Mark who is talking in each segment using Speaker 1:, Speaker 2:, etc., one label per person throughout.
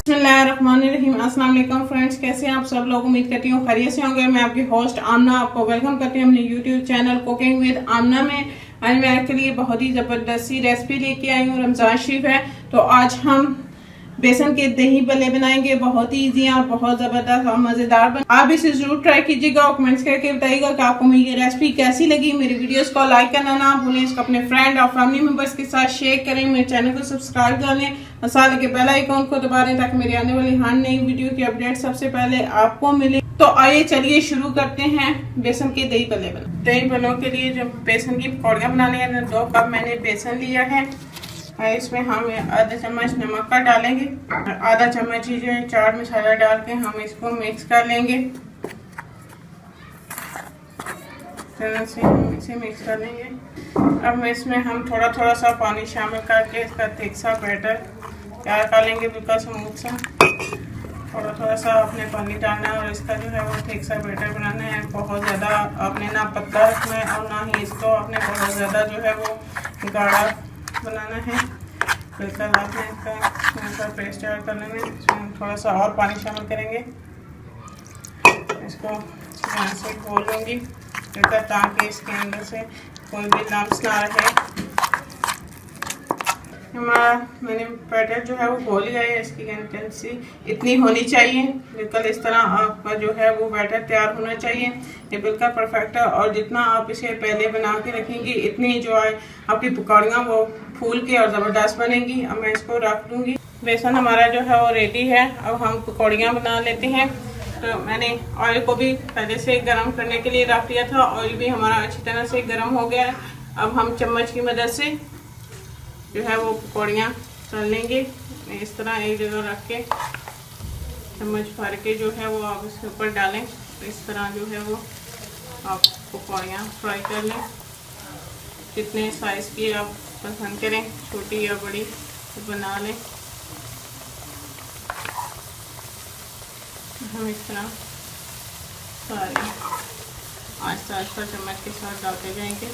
Speaker 1: बिस्मिल्लाहिर्रहमानिर्रहीम। अस्सलाम वालेकुम फ्रेंड्स, कैसे हैं आप सब लोग। उम्मीद करती हूँ खैरियत से होंगे। मैं आपकी होस्ट आमना आपको वेलकम करती हूँ अपने यूट्यूब चैनल कुकिंग विद आमना में। आज मैं आपके लिए बहुत ही जबरदस्त सी रेसिपी लेके आई हूँ। रमजान शरीफ है तो आज हम बेसन के दही भल्ले बनाएंगे। बहुत ही इजी और बहुत जबरदस्त और मजेदार आप इसे जरूर ट्राई कीजिएगा और कमेंट्स करके बताइएगा कि आपको मेरी ये रेसिपी कैसी लगी। मेरी वीडियोस को लाइक करना ना भूलें, इसको अपने फ्रेंड और फैमिली मेंबर्स के साथ शेयर करें। मेरे चैनल को सब्सक्राइब कर लें, मसाले के बेल आइकॉन को दबा दें ताकि मेरी आने वाली हर नई वीडियो की अपडेट सबसे पहले आपको मिले। तो आइए चलिए शुरू करते हैं बेसन के दही भल्ले बनाना। दही भल्लों के लिए जो बेसन की पकौड़ियाँ बनानी है, 2 कप मैंने बेसन लिया है। इसमें हम आधा चम्मच नमक का डालेंगे, आधा चम्मच ही जो है चाट मसाला डाल के हम इसको मिक्स कर लेंगे। तरह से हम इसे मिक्स कर लेंगे। अब इसमें हम थोड़ा थोड़ा सा पानी शामिल करके इसका थिक सा बैटर तैयार कर लेंगे, बिल्कुल स्मूथ सा। थोड़ा थोड़ा सा आपने पानी डालना है और इसका जो है वो थिक सा बैटर बनाना है। बहुत ज़्यादा आपने ना पतला रखना है और ना ही इसको आपने बहुत ज़्यादा जो है वो गाढ़ा बनाना है। बिल्कुल आपने इसका पेस्ट तैयार कर लेना है। इसमें थोड़ा सा और पानी शामिल करेंगे, इसको यहाँ से खोल लूँगी बिल्कुल ताकि इसके अंदर से कोई भी लम्स ना रहे। हमारा मैंने बैटर जो है वो घोल लिया है। इसकी कंसिस्टेंसी इतनी होनी चाहिए, बिल्कुल इस तरह आपका जो है वो बैटर तैयार होना चाहिए। ये बिल्कुल परफेक्ट है और जितना आप इसे पहले बना के रखेंगे इतनी जो है आपकी पकौड़ियाँ वो फूल के और ज़बरदस्त बनेंगी। अब मैं इसको रख दूँगी। बेसन हमारा जो है वो रेडी है। अब हम पकौड़ियाँ बना लेते हैं। तो मैंने ऑयल को भी पहले से गर्म करने के लिए रख दिया था। ऑयल भी हमारा अच्छी तरह से गर्म हो गया है। अब हम चम्मच की मदद से जो है वो पकौड़ियाँ तल लेंगे। इस तरह एक जगह रख के चम्मच भर के जो है वो आप इसके ऊपर डालें। इस तरह जो है वो आप पकौड़ियाँ फ्राई कर लें। जितने साइज़ की आप पसंद करें, छोटी या बड़ी, तो बना लें। हम इस तरह सारे आहिस्ता आहिस्ता चम्मच के साथ डालते जाएंगे।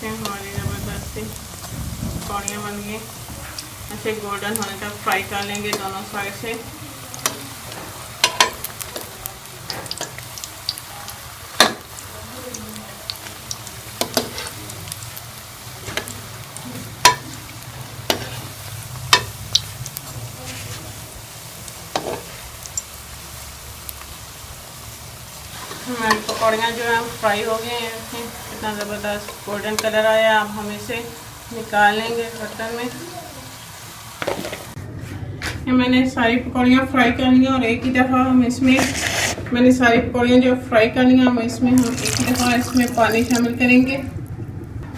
Speaker 1: हमारी ज़बरदस्ती पकौड़ियाँ बन गई। ऐसे गोल्डन होने तक फ्राई कर लेंगे दोनों साइड से। हमारी पकौड़ियाँ जो है फ्राई हो गई हैं। कितना ज़बरदस्त गोल्डन कलर आया। अब हम इसे निकाल लेंगे बर्तन में। मैंने सारी पकौड़ियाँ फ्राई कर ली और एक ही दफ़ा हम इसमें मैंने सारी पकौड़ियाँ जो फ्राई कर ली हम इसमें हम एक ही दफ़ा इसमें पानी शामिल करेंगे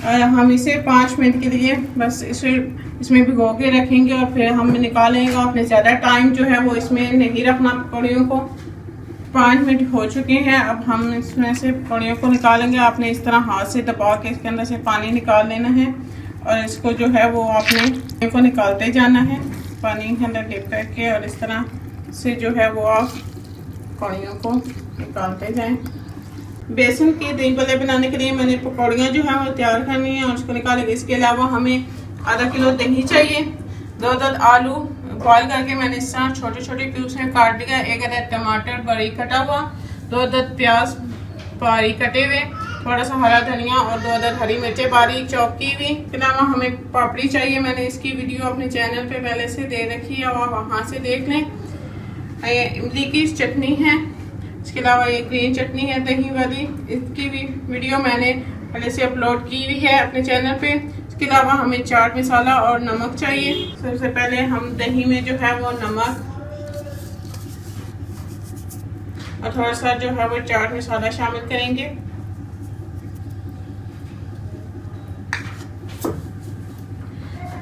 Speaker 1: और हम इसे 5 मिनट के लिए बस इसमें भिगो के रखेंगे और फिर हम निकालेंगे। आपने ज़्यादा टाइम जो है वो इसमें नहीं रखना पकौड़ियों को। 5 मिनट हो चुके हैं। अब हम इसमें से पकौड़ियों को निकालेंगे। आपने इस तरह हाथ से दबा के इसके अंदर से पानी निकाल लेना है और इसको जो है वो आपने को निकालते जाना है पानी के अंदर डिप करके। और इस तरह से जो है वो आप पकौड़ियों को निकालते जाएं। बेसन के दही भल्ले बनाने के लिए मैंने पकौड़ियाँ जो है वो तैयार करनी है और उसको निकालेंगे। इसके अलावा हमें आधा किलो दही चाहिए। 2 आलू बॉईल करके मैंने इस तरह छोटे छोटे क्यूब्स में काट दिया। 1 अदद टमाटर बारीक कटा हुआ, 2 अदद प्याज बारीक कटे हुए, थोड़ा सा हरा धनिया और 2 अदद हरी मिर्चें बारीक चॉप की हुई। इसके अलावा हमें पापड़ी चाहिए। मैंने इसकी वीडियो अपने चैनल पे पहले से दे रखी है और वहाँ से देख लें। ये इमली की चटनी है। इसके अलावा ये ग्रीन चटनी है दही वाली, इसकी भी वीडियो मैंने पहले से अपलोड की हुई है अपने चैनल पे। इसके अलावा हमें चाट मसाला और नमक चाहिए। सबसे पहले हम दही में जो है वो नमक और थोड़ा सा जो है वो चाट मसाला शामिल करेंगे।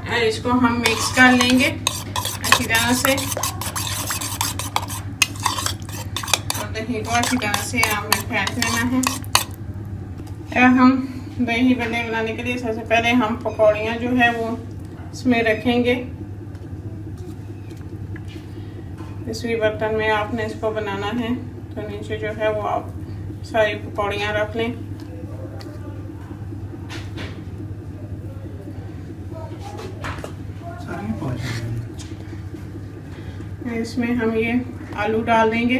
Speaker 1: और इसको हम मिक्स कर लेंगे अच्छी तरह से और दही को अच्छी तरह से हमें फेंट लेना है। हम दही भल्ले बनाने के लिए सबसे पहले हम पकौड़ियाँ जो है वो इसमें रखेंगे। इसी बर्तन में आपने इसको बनाना है। तो नीचे जो है वो आप सारी पकौड़ियाँ रख लें। इसमें हम ये आलू डाल देंगे,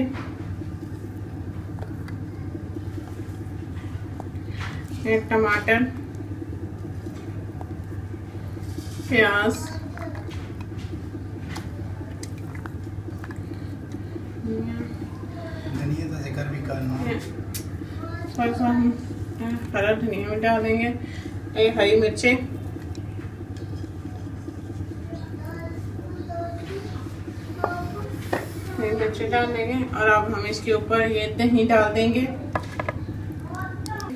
Speaker 1: एक टमाटर, प्याज,
Speaker 2: धनिया का जिक्र भी करना,
Speaker 1: थोड़ा सा हम हरा धनिया में डाल देंगे, ये हरी मिर्चें, मिर्ची डाल देंगे। और अब हम इसके ऊपर ये दही डाल देंगे,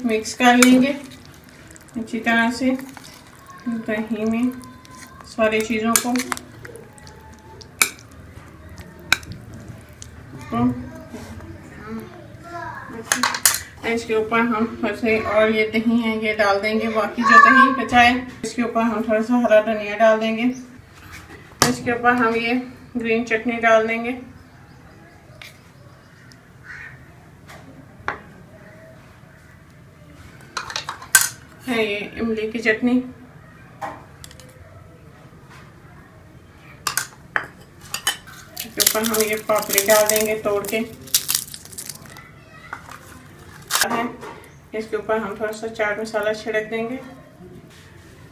Speaker 1: मिक्स कर लेंगे अच्छी तरह से दही में सारी चीज़ों को। इसके ऊपर हम फिर से और ये दही है ये डाल देंगे, बाकी जो दही बचा है इसके ऊपर हम थोड़ा सा हरा धनिया डाल देंगे। इसके ऊपर हम ये ग्रीन चटनी डाल देंगे, है ये इमली की चटनी। इसके ऊपर हम ये पापड़ी डाल देंगे तोड़ के। इसके ऊपर हम थोड़ा सा चाट मसाला छिड़क देंगे।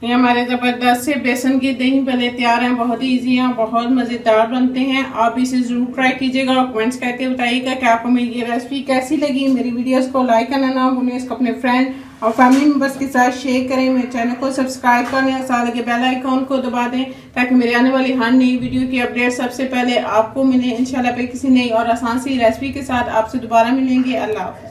Speaker 1: ये हमारे ज़बरदस्त से बेसन की दही भल्ले तैयार हैं। बहुत ही ईजी हैं, बहुत मज़ेदार बनते हैं। आप इसे ज़रूर ट्राई कीजिएगा और कमेंट्स करके बताइएगा कि आपको मेरी ये रेसिपी कैसी लगी। मेरी वीडियोस को लाइक करना ना भूलें, इसको अपने फ्रेंड और फैमिली मेम्बर्स के साथ शेयर करें। मेरे चैनल को सब्सक्राइब कर लें और साथ लगे बेल आइकॉन को दबा दें ताकि मेरे आने वाली हर नई वीडियो की अपडेट सबसे पहले आपको मिले। इंशाल्लाह पे किसी नई और आसान सी रेसिपी के साथ आपसे दोबारा मिलेंगे। अल्लाह हाफ़िज़।